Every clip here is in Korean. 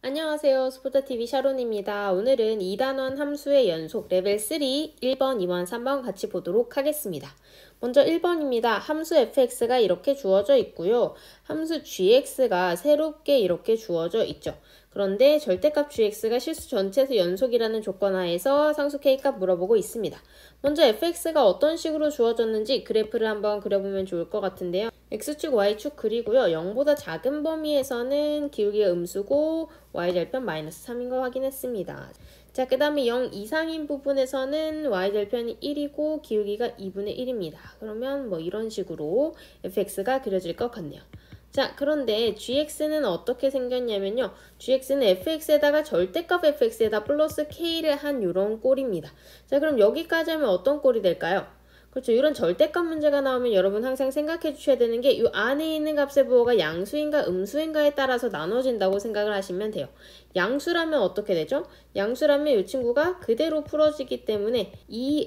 안녕하세요. 스포츠TV 샤론입니다. 오늘은 2단원 함수의 연속 레벨 3 1번, 2번, 3번 같이 보도록 하겠습니다. 먼저 1번입니다. 함수 fx가 이렇게 주어져 있고요. 함수 gx가 새롭게 이렇게 주어져 있죠. 그런데 절대값 gx가 실수 전체에서 연속이라는 조건 하에서 상수 k값 물어보고 있습니다. 먼저 fx가 어떤 식으로 주어졌는지 그래프를 한번 그려보면 좋을 것 같은데요. x축, y축 그리고요. 0보다 작은 범위에서는 기울기가 음수고 y절편 마이너스 3인 거 확인했습니다. 자, 그 다음에 0 이상인 부분에서는 y절편이 1이고 기울기가 2분의 1입니다. 그러면 뭐 이런 식으로 fx가 그려질 것 같네요. 자, 그런데 gx는 어떻게 생겼냐면요. gx는 fx에다가 절대값 fx에다 플러스 k를 한 이런 꼴입니다. 자, 그럼 여기까지 하면 어떤 꼴이 될까요? 그렇죠. 이런 절대값 문제가 나오면 여러분 항상 생각해 주셔야 되는 게 이 안에 있는 값의 부호가 양수인가 음수인가에 따라서 나눠진다고 생각을 하시면 돼요. 양수라면 어떻게 되죠? 양수라면 이 친구가 그대로 풀어지기 때문에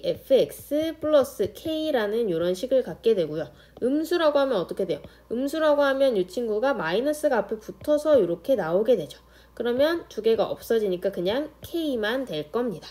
fx 플러스 k라는 이런 식을 갖게 되고요. 음수라고 하면 어떻게 돼요? 음수라고 하면 이 친구가 마이너스가 앞에 붙어서 이렇게 나오게 되죠. 그러면 두 개가 없어지니까 그냥 k만 될 겁니다.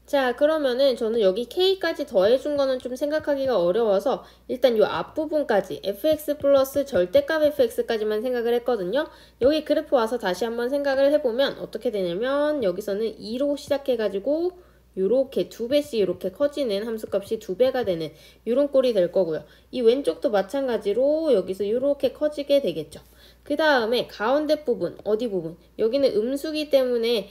자, 그러면은 저는 여기 k까지 더해준 거는 좀 생각하기가 어려워서 일단 이 앞부분까지 fx 플러스 절대값 fx까지만 생각을 했거든요. 여기 그래프 와서 다시 한번 생각을 해보면 어떻게 되냐면 여기서는 2로 시작해가지고 요렇게 2배씩 이렇게 커지는 함수값이 2배가 되는 이런 꼴이 될 거고요. 이 왼쪽도 마찬가지로 여기서 이렇게 커지게 되겠죠. 그 다음에 가운데 부분, 어디 부분? 여기는 음수기 때문에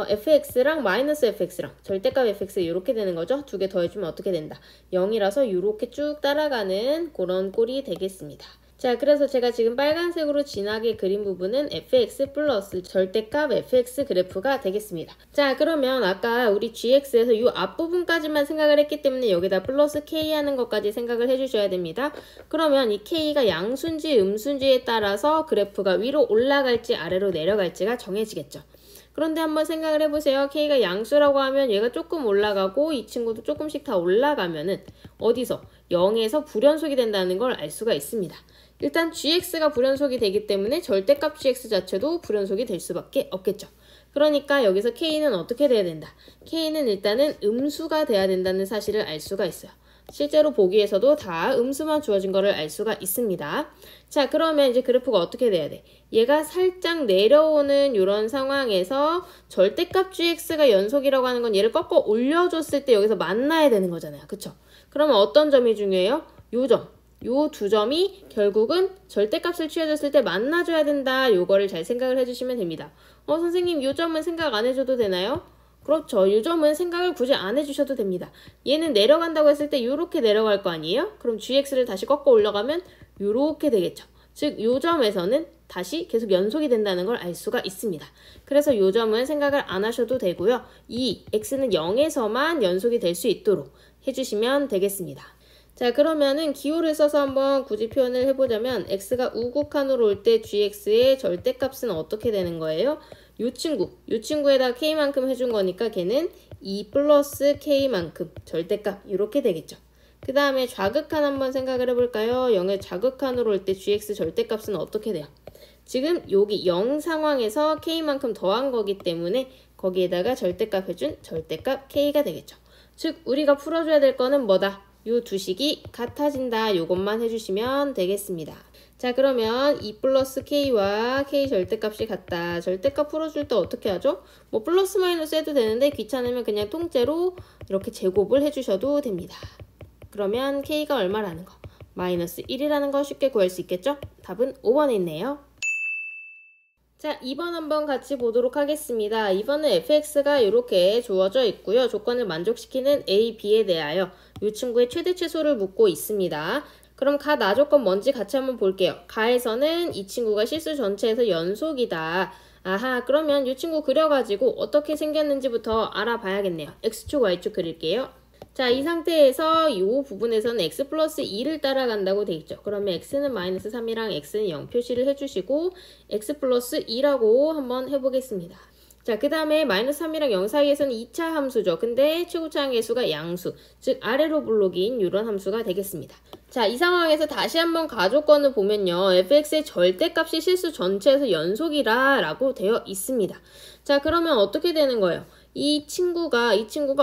fx랑 마이너스 fx랑 절대값 fx 이렇게 되는 거죠. 두 개 더해주면 어떻게 된다? 0이라서 이렇게 쭉 따라가는 그런 꼴이 되겠습니다. 자, 그래서 제가 지금 빨간색으로 진하게 그린 부분은 fx 플러스 절대값 fx 그래프가 되겠습니다. 자, 그러면 아까 우리 gx에서 이 앞부분까지만 생각을 했기 때문에 여기다 플러스 k 하는 것까지 생각을 해주셔야 됩니다. 그러면 이 k가 양수인지 음수인지에 따라서 그래프가 위로 올라갈지 아래로 내려갈지가 정해지겠죠. 그런데 한번 생각을 해보세요. k가 양수라고 하면 얘가 조금 올라가고 이 친구도 조금씩 다 올라가면은 어디서? 0에서 불연속이 된다는 걸 알 수가 있습니다. 일단 gx가 불연속이 되기 때문에 절대값 gx 자체도 불연속이 될 수밖에 없겠죠. 그러니까 여기서 k는 어떻게 돼야 된다? k는 일단은 음수가 돼야 된다는 사실을 알 수가 있어요. 실제로 보기에서도 다 음수만 주어진 거를 알 수가 있습니다. 자, 그러면 이제 그래프가 어떻게 돼야 돼? 얘가 살짝 내려오는 이런 상황에서 절대값 gx가 연속이라고 하는 건 얘를 꺾어 올려줬을 때 여기서 만나야 되는 거잖아요. 그쵸? 그러면 어떤 점이 중요해요? 요 점. 요 두 점이 결국은 절대값을 취해줬을 때 만나줘야 된다. 요거를 잘 생각을 해주시면 됩니다. 선생님 요 점은 생각 안 해줘도 되나요? 그렇죠. 이 점은 생각을 굳이 안 해주셔도 됩니다. 얘는 내려간다고 했을 때 이렇게 내려갈 거 아니에요? 그럼 gx를 다시 꺾어 올려가면 이렇게 되겠죠. 즉, 이 점에서는 다시 계속 연속이 된다는 걸 알 수가 있습니다. 그래서 이 점은 생각을 안 하셔도 되고요. 이 x는 0에서만 연속이 될 수 있도록 해주시면 되겠습니다. 자, 그러면은 기호를 써서 한번 굳이 표현을 해보자면 x가 우극한으로 올 때 gx의 절대값은 어떻게 되는 거예요? 요 친구에다 k만큼 해준 거니까 걔는 2 플러스 k만큼 절대값 이렇게 되겠죠. 그 다음에 좌극한 한번 생각을 해볼까요? 0의 좌극한으로 올 때 gx 절대값은 어떻게 돼요? 지금 여기 0 상황에서 k만큼 더한 거기 때문에 거기에다가 절대값 해준 절대값 k가 되겠죠. 즉 우리가 풀어줘야 될 거는 뭐다? 요 두 식이 같아진다. 요것만 해주시면 되겠습니다. 자, 그러면 2 플러스 k와 k 절대값이 같다. 절대값 풀어줄 때 어떻게 하죠? 뭐 플러스 마이너스 해도 되는데 귀찮으면 그냥 통째로 이렇게 제곱을 해주셔도 됩니다. 그러면 k가 얼마라는 거? 마이너스 1이라는 거 쉽게 구할 수 있겠죠? 답은 5번에 있네요. 자, 2번 한번 같이 보도록 하겠습니다. 2번은 fx가 이렇게 주어져 있고요. 조건을 만족시키는 a, b에 대하여 이 친구의 최대 최소를 묻고 있습니다. 그럼 가, 나 조건 뭔지 같이 한번 볼게요. 가에서는 이 친구가 실수 전체에서 연속이다. 아하, 그러면 이 친구 그려가지고 어떻게 생겼는지부터 알아봐야겠네요. x축, y축 그릴게요. 자, 이 상태에서 이 부분에서는 x 플러스 2를 따라간다고 돼 있죠. 그러면 x는 마이너스 3이랑 x는 0 표시를 해주시고 x 플러스 2라고 한번 해보겠습니다. 자, 그 다음에 마이너스 3이랑 0 사이에서는 2차 함수죠. 근데 최고차항 계수가 양수, 즉 아래로 블록인 이런 함수가 되겠습니다. 자, 이 상황에서 다시 한번 가조건을 보면요. fx의 절대값이 실수 전체에서 연속이라 라고 되어 있습니다. 자, 그러면 어떻게 되는 거예요? 이 친구가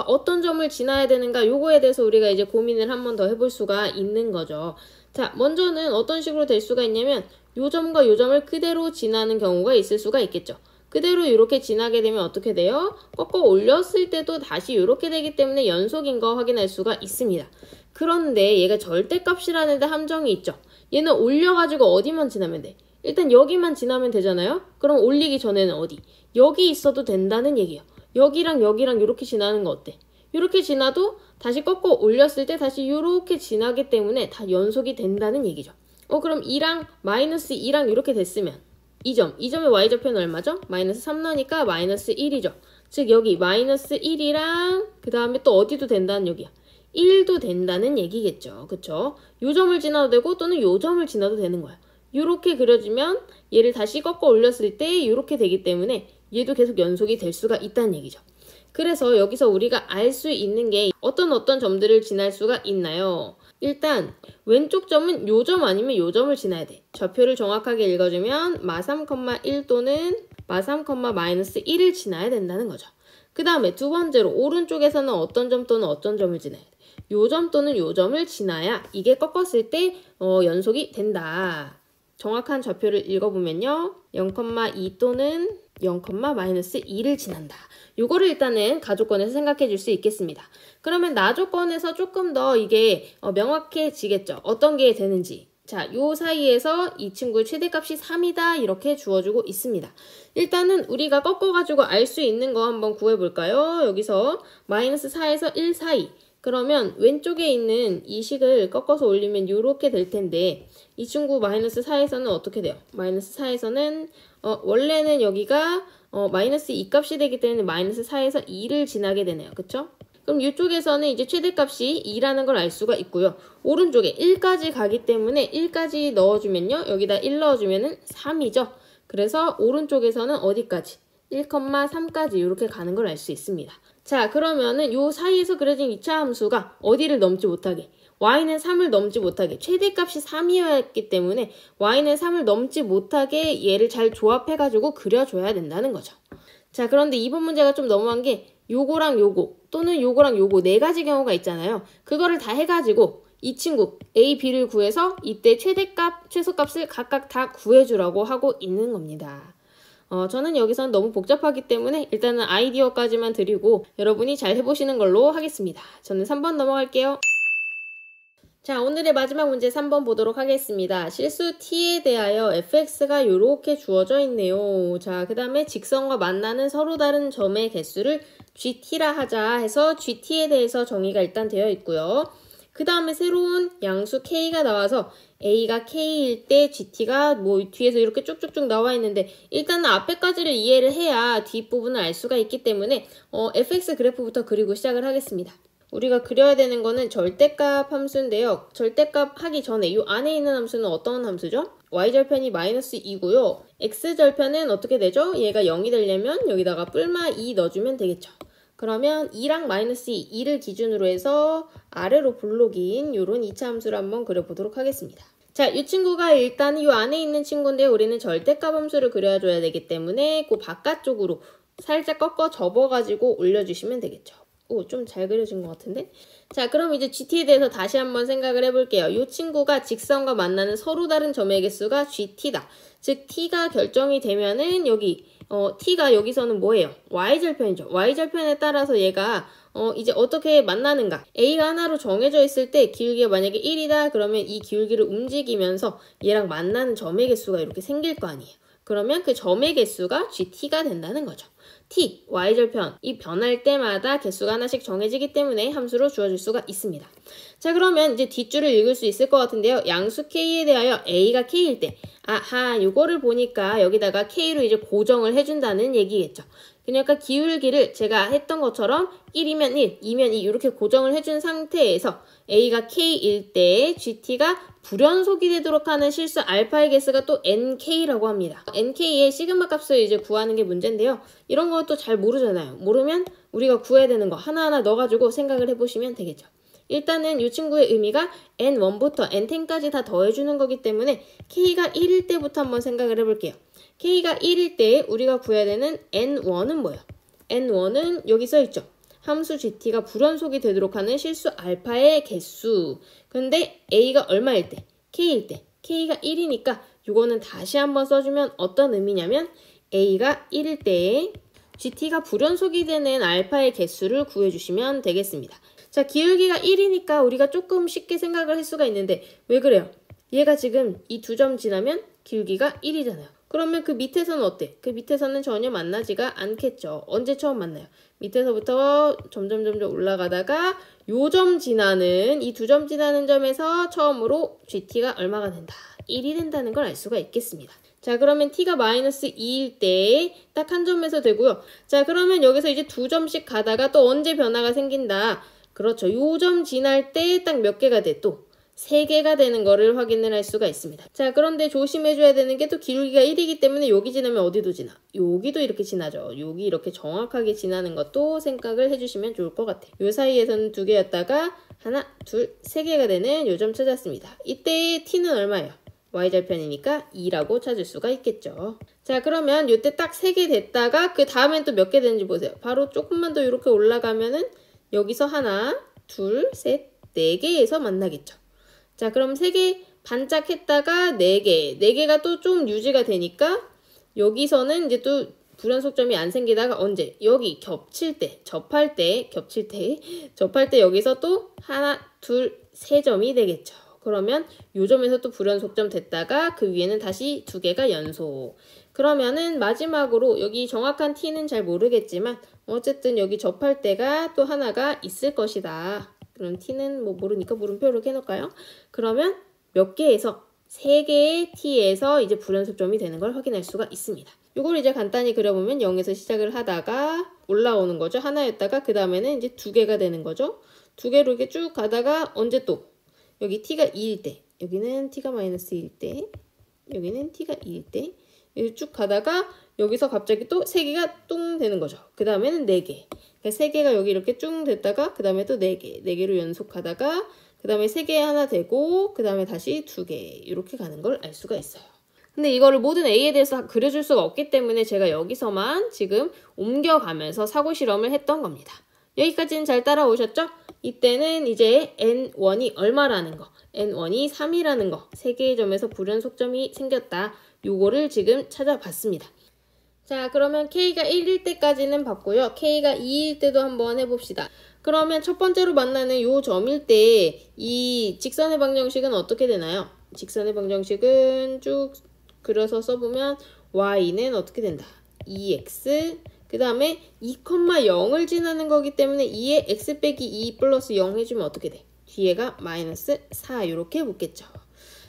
어떤 점을 지나야 되는가, 요거에 대해서 우리가 이제 고민을 한 번 더 해볼 수가 있는 거죠. 자, 먼저는 어떤 식으로 될 수가 있냐면 요 점과 요 점을 그대로 지나는 경우가 있을 수가 있겠죠. 그대로 이렇게 지나게 되면 어떻게 돼요? 꺾어 올렸을 때도 다시 이렇게 되기 때문에 연속인 거 확인할 수가 있습니다. 그런데 얘가 절대값이라는 데 함정이 있죠. 얘는 올려가지고 어디만 지나면 돼? 일단 여기만 지나면 되잖아요? 그럼 올리기 전에는 어디? 여기 있어도 된다는 얘기예요. 여기랑 여기랑 이렇게 지나는 거 어때? 이렇게 지나도 다시 꺾어 올렸을 때 다시 이렇게 지나기 때문에 다 연속이 된다는 얘기죠. 그럼 2랑 마이너스 2랑 이렇게 됐으면 이 점의 y좌표는 얼마죠? 마이너스 3 나니까 마이너스 1이죠. 즉 여기 마이너스 1이랑 그 다음에 또 어디도 된다는 얘기야. 1도 된다는 얘기겠죠. 그쵸? 요 점을 지나도 되고 또는 요 점을 지나도 되는 거야. 요렇게 그려지면 얘를 다시 꺾어 올렸을 때 요렇게 되기 때문에 얘도 계속 연속이 될 수가 있다는 얘기죠. 그래서 여기서 우리가 알 수 있는 게 어떤 점들을 지날 수가 있나요? 일단 왼쪽 점은 요 점 아니면 요 점을 지나야 돼. 좌표를 정확하게 읽어주면 마3,1 또는 마3,-1을 지나야 된다는 거죠. 그 다음에 두 번째로 오른쪽에서는 어떤 점 또는 어떤 점을 지나야 돼. 요 점 또는 요 점을 지나야 이게 꺾었을 때 연속이 된다. 정확한 좌표를 읽어보면요. 0,2 또는 0,-2를 지난다. 요거를 일단은 가조건에서 생각해 줄 수 있겠습니다. 그러면 나조건에서 조금 더 이게 명확해지겠죠. 어떤 게 되는지. 자, 요 사이에서 이 친구의 최대값이 3이다 이렇게 주어주고 있습니다. 일단은 우리가 꺾어가지고 알 수 있는 거 한번 구해볼까요? 여기서 마이너스 4에서 1 사이. 그러면 왼쪽에 있는 이 식을 꺾어서 올리면 이렇게 될 텐데 이 친구 마이너스 4에서는 어떻게 돼요? 마이너스 4에서는 원래는 여기가 마이너스 2 값이 되기 때문에 마이너스 4에서 2를 지나게 되네요. 그쵸? 그럼 이쪽에서는 이제 최대값이 2라는 걸 알 수가 있고요. 오른쪽에 1까지 가기 때문에 1까지 넣어주면요. 여기다 1 넣어주면은 3이죠. 그래서 오른쪽에서는 어디까지? 1,3까지 이렇게 가는 걸 알 수 있습니다. 자, 그러면은 요 사이에서 그려진 2차 함수가 어디를 넘지 못하게? y는 3을 넘지 못하게. 최대값이 3이었기 때문에 y는 3을 넘지 못하게 얘를 잘 조합해가지고 그려줘야 된다는 거죠. 자, 그런데 이번 문제가 좀 너무한 게 요거랑 요거 또는 요거랑 요거 네 가지 경우가 있잖아요. 그거를 다 해가지고 이 친구 A, B를 구해서 이때 최대값, 최소값을 각각 다 구해주라고 하고 있는 겁니다. 저는 여기서는 너무 복잡하기 때문에 일단은 아이디어까지만 드리고 여러분이 잘 해보시는 걸로 하겠습니다. 저는 3번 넘어갈게요. 자, 오늘의 마지막 문제 3번 보도록 하겠습니다. 실수 t에 대하여 fx가 이렇게 주어져 있네요. 자, 그 다음에 직선과 만나는 서로 다른 점의 개수를 gt라 하자 해서 gt에 대해서 정의가 일단 되어 있고요. 그 다음에 새로운 양수 k가 나와서 a가 k일 때 gt가 뭐 뒤에서 이렇게 쭉쭉쭉 나와 있는데 일단은 앞에까지를 이해를 해야 뒷부분을 알 수가 있기 때문에 fx 그래프부터 그리고 시작을 하겠습니다. 우리가 그려야 되는 거는 절대값 함수인데요. 절대값 하기 전에 이 안에 있는 함수는 어떤 함수죠? y절편이 마이너스 2고요. x절편은 어떻게 되죠? 얘가 0이 되려면 여기다가 뿔마 2 넣어주면 되겠죠. 그러면 2랑 마이너스 2, 2를 기준으로 해서 아래로 블록인 이런 2차 함수를 한번 그려보도록 하겠습니다. 자, 이 친구가 일단 이 안에 있는 친구인데 우리는 절대값 함수를 그려줘야 되기 때문에 그 바깥쪽으로 살짝 꺾어 접어가지고 올려주시면 되겠죠. 오, 좀 잘 그려진 것 같은데? 자, 그럼 이제 GT에 대해서 다시 한번 생각을 해볼게요. 이 친구가 직선과 만나는 서로 다른 점의 개수가 GT다. 즉, T가 결정이 되면은 여기 T가 여기서는 뭐예요? Y절편이죠. Y절편에 따라서 얘가 이제 어떻게 만나는가? A가 하나로 정해져 있을 때 기울기가 만약에 1이다 그러면 이 기울기를 움직이면서 얘랑 만나는 점의 개수가 이렇게 생길 거 아니에요. 그러면 그 점의 개수가 GT가 된다는 거죠. T, Y절편, 이 변할 때마다 개수가 하나씩 정해지기 때문에 함수로 주어질 수가 있습니다. 자, 그러면 이제 뒷줄을 읽을 수 있을 것 같은데요. 양수 K에 대하여 A가 K일 때, 아하, 요거를 보니까 여기다가 K로 이제 고정을 해준다는 얘기겠죠. 그러니까 기울기를 제가 했던 것처럼 1이면 1, 2면 2 이렇게 고정을 해준 상태에서 A가 K일 때 GT가 불연속이 되도록 하는 실수 알파의 개수가 또 NK라고 합니다. NK의 시그마 값을 이제 구하는 게 문제인데요. 이런 것도 잘 모르잖아요. 모르면 우리가 구해야 되는 거 하나하나 넣어가지고 생각을 해보시면 되겠죠. 일단은 이 친구의 의미가 N1부터 N10까지 다 더해주는 거기 때문에 K가 1일 때부터 한번 생각을 해볼게요. K가 1일 때 우리가 구해야 되는 N1은 뭐예요? N1은 여기 써있죠. 함수 GT가 불연속이 되도록 하는 실수 알파의 개수. 근데 A가 얼마일 때? K일 때. K가 1이니까 이거는 다시 한번 써주면 어떤 의미냐면 A가 1일 때 GT가 불연속이 되는 알파의 개수를 구해주시면 되겠습니다. 자, 기울기가 1이니까 우리가 조금 쉽게 생각을 할 수가 있는데 왜 그래요? 얘가 지금 이 두 점 지나면 기울기가 1이잖아요. 그러면 그 밑에서는 어때? 그 밑에서는 전혀 만나지가 않겠죠. 언제 처음 만나요? 밑에서부터 점점 올라가다가 요 점 지나는 이 두 점 지나는 점에서 처음으로 GT가 얼마가 된다? 1이 된다는 걸 알 수가 있겠습니다. 자, 그러면 t가 마이너스 2일 때 딱 한 점에서 되고요. 자, 그러면 여기서 이제 두 점씩 가다가 또 언제 변화가 생긴다? 그렇죠. 요 점 지날 때 딱 몇 개가 돼? 또 3개가 되는 거를 확인을 할 수가 있습니다. 자, 그런데 조심해줘야 되는 게 또 기울기가 1이기 때문에 여기 지나면 어디도 지나? 여기도 이렇게 지나죠. 여기 이렇게 정확하게 지나는 것도 생각을 해주시면 좋을 것 같아요. 요 사이에서는 2개였다가 하나, 둘, 3개가 되는 요 점 찾았습니다. 이때 t는 얼마예요? y절편이니까 2라고 찾을 수가 있겠죠. 자, 그러면 요때 딱 3개 됐다가 그 다음엔 또 몇 개 되는지 보세요. 바로 조금만 더 이렇게 올라가면은 여기서 하나, 둘, 셋, 4개에서 만나겠죠. 자, 그럼 3개 반짝했다가 4개. 4개가 또 좀 유지가 되니까 여기서는 이제 또 불연속점이 안 생기다가 언제? 여기 겹칠 때, 접할 때 여기서 또 하나, 둘, 3점이 되겠죠. 그러면 요 점에서 또 불연속점 됐다가 그 위에는 다시 2개가 연속. 그러면은 마지막으로 여기 정확한 t는 잘 모르겠지만 어쨌든 여기 접할 때가 또 하나가 있을 것이다. 그럼 t는 뭐 모르니까 물음표 이렇게 해놓을까요? 그러면 몇 개에서 3개의 t에서 이제 불연속점이 되는 걸 확인할 수가 있습니다. 이걸 이제 간단히 그려보면 0에서 시작을 하다가 올라오는 거죠. 하나였다가 그 다음에는 이제 2개가 되는 거죠. 2개로 이렇게 쭉 가다가 언제 또 여기 t가 2일 때, 여기는 t가 마이너스 1일 때, 여기는 t가 2일 때 여기 쭉 가다가 여기서 갑자기 또 3개가 뚱 되는 거죠. 그 다음에는 4개. 그러니까 3개가 여기 이렇게 쭉 됐다가 그 다음에 또 4개. 4개로 연속하다가 그 다음에 3개 하나 되고 그 다음에 다시 2개. 이렇게 가는 걸 알 수가 있어요. 근데 이거를 모든 A에 대해서 그려줄 수가 없기 때문에 제가 여기서만 지금 옮겨가면서 사고 실험을 했던 겁니다. 여기까지는 잘 따라오셨죠? 이때는 이제 N1이 얼마라는 거, N1이 3이라는 거, 3개의 점에서 불연속점이 생겼다. 요거를 지금 찾아봤습니다. 자, 그러면 K가 1일 때까지는 봤고요. K가 2일 때도 한번 해봅시다. 그러면 첫 번째로 만나는 요 점일 때 이 직선의 방정식은 어떻게 되나요? 직선의 방정식은 쭉 그려서 써보면 Y는 어떻게 된다? 2x 그 다음에 2,0을 지나는 거기 때문에 2에 x 빼기 2 플러스 0 해주면 어떻게 돼? 뒤에가 마이너스 4 이렇게 붙겠죠.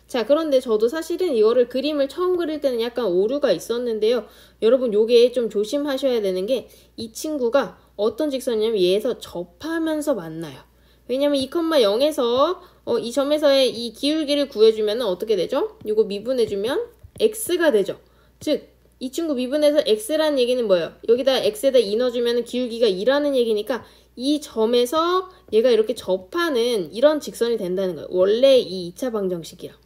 자, 그런데 저도 사실은 이거를 그림을 처음 그릴 때는 약간 오류가 있었는데요. 여러분 요게 좀 조심하셔야 되는 게 이 친구가 어떤 직선이냐면 얘에서 접하면서 만나요. 왜냐면 2,0에서 이 점에서의 이 기울기를 구해주면 어떻게 되죠? 이거 미분해주면 x가 되죠. 즉 이 친구 미분해서 x라는 얘기는 뭐예요? 여기다 x에다 2 넣어주면 기울기가 2라는 얘기니까 이 점에서 얘가 이렇게 접하는 이런 직선이 된다는 거예요. 원래 이 2차 방정식이랑.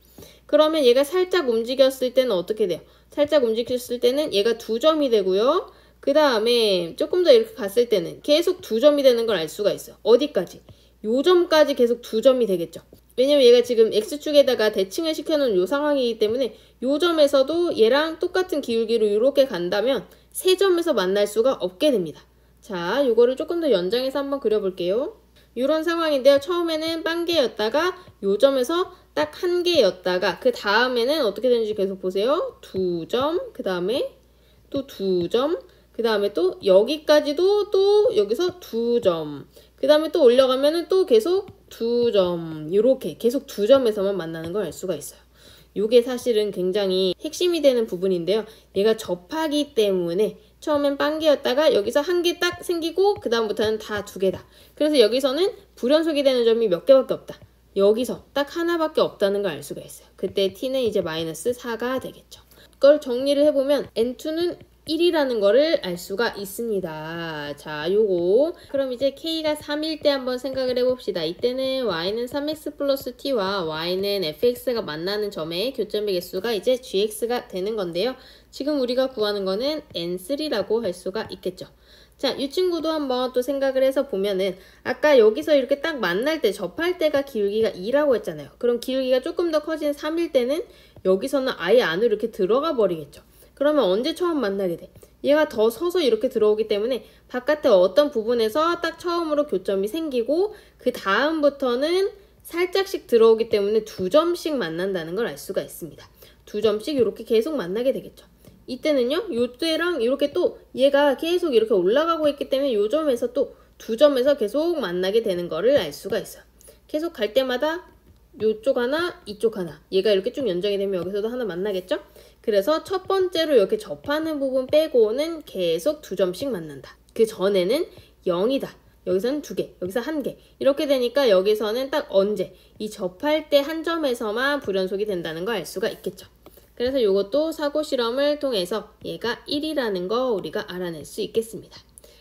그러면 얘가 살짝 움직였을 때는 어떻게 돼요? 살짝 움직였을 때는 얘가 2점이 되고요. 그 다음에 조금 더 이렇게 갔을 때는 계속 2점이 되는 걸 알 수가 있어요. 어디까지? 요 점까지 계속 2점이 되겠죠. 왜냐면 얘가 지금 x축에다가 대칭을 시켜놓은 요 상황이기 때문에 요 점에서도 얘랑 똑같은 기울기로 이렇게 간다면 3점에서 만날 수가 없게 됩니다. 자, 요거를 조금 더 연장해서 한번 그려볼게요. 이런 상황인데요. 처음에는 빵개였다가 요 점에서 딱 1개였다가 그 다음에는 어떻게 되는지 계속 보세요. 2점, 그 다음에 또 2점, 그 다음에 또 여기까지도 또 여기서 2점, 그 다음에 또 올라가면은 또 계속 2점, 이렇게 계속 2점에서만 만나는 걸 알 수가 있어요. 이게 사실은 굉장히 핵심이 되는 부분인데요. 얘가 접하기 때문에 처음엔 빵개였다가 여기서 한 개 딱 생기고 그 다음부터는 다 두 개다. 그래서 여기서는 불연속이 되는 점이 몇 개밖에 없다. 여기서 딱 하나밖에 없다는 걸 알 수가 있어요. 그때 t는 이제 마이너스 4가 되겠죠. 그걸 정리를 해보면 n2는 1이라는 거를 알 수가 있습니다. 자, 요거. 그럼 이제 k가 3일 때 한번 생각을 해봅시다. 이때는 y는 3x 플러스 t와 y는 fx가 만나는 점의 교점의 개수가 이제 gx가 되는 건데요. 지금 우리가 구하는 거는 n3라고 할 수가 있겠죠. 자, 이 친구도 한번 또 생각을 해서 보면은 아까 여기서 이렇게 딱 만날 때 접할 때가 기울기가 2라고 했잖아요. 그럼 기울기가 조금 더 커진 3일 때는 여기서는 아예 안으로 이렇게 들어가 버리겠죠. 그러면 언제 처음 만나게 돼? 얘가 더 서서 이렇게 들어오기 때문에 바깥에 어떤 부분에서 딱 처음으로 교점이 생기고 그 다음부터는 살짝씩 들어오기 때문에 두 점씩 만난다는 걸 알 수가 있습니다. 두 점씩 이렇게 계속 만나게 되겠죠. 이때는요, 요때랑 이렇게 또 얘가 계속 이렇게 올라가고 있기 때문에 요 점에서 또 두 점에서 계속 만나게 되는 거를 알 수가 있어요. 계속 갈 때마다 요쪽 하나, 이쪽 하나. 얘가 이렇게 쭉 연장이 되면 여기서도 하나 만나겠죠? 그래서 첫 번째로 이렇게 접하는 부분 빼고는 계속 두 점씩 만난다. 그 전에는 0이다. 여기서는 2개, 여기서 1개. 이렇게 되니까 여기서는 딱 언제 이 접할 때 한 점에서만 불연속이 된다는 걸 알 수가 있겠죠. 그래서 이것도 사고 실험을 통해서 얘가 1이라는 거 우리가 알아낼 수 있겠습니다.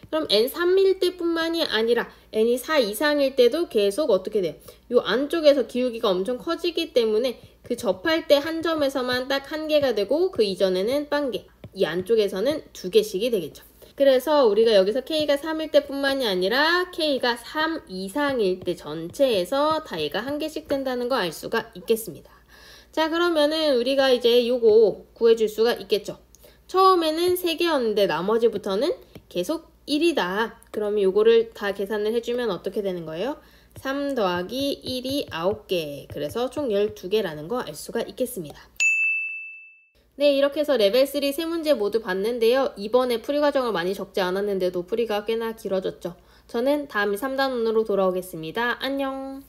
그럼 n3일 때뿐만이 아니라 n이 4 이상일 때도 계속 어떻게 돼요? 이 안쪽에서 기울기가 엄청 커지기 때문에 그 접할 때 한 점에서만 딱 1개가 되고 그 이전에는 빵개, 이 안쪽에서는 2개씩이 되겠죠. 그래서 우리가 여기서 k가 3일 때뿐만이 아니라 k가 3 이상일 때 전체에서 다 얘가 1개씩 된다는 거 알 수가 있겠습니다. 자, 그러면은 우리가 이제 요거 구해줄 수가 있겠죠. 처음에는 3개였는데 나머지부터는 계속 1이다. 그러면 요거를 다 계산을 해주면 어떻게 되는 거예요? 3 더하기 1이 9개. 그래서 총 12개라는 거 알 수가 있겠습니다. 네, 이렇게 해서 레벨 3 세 문제 모두 봤는데요. 이번에 풀이 과정을 많이 적지 않았는데도 풀이가 꽤나 길어졌죠. 저는 다음 3단원으로 돌아오겠습니다. 안녕!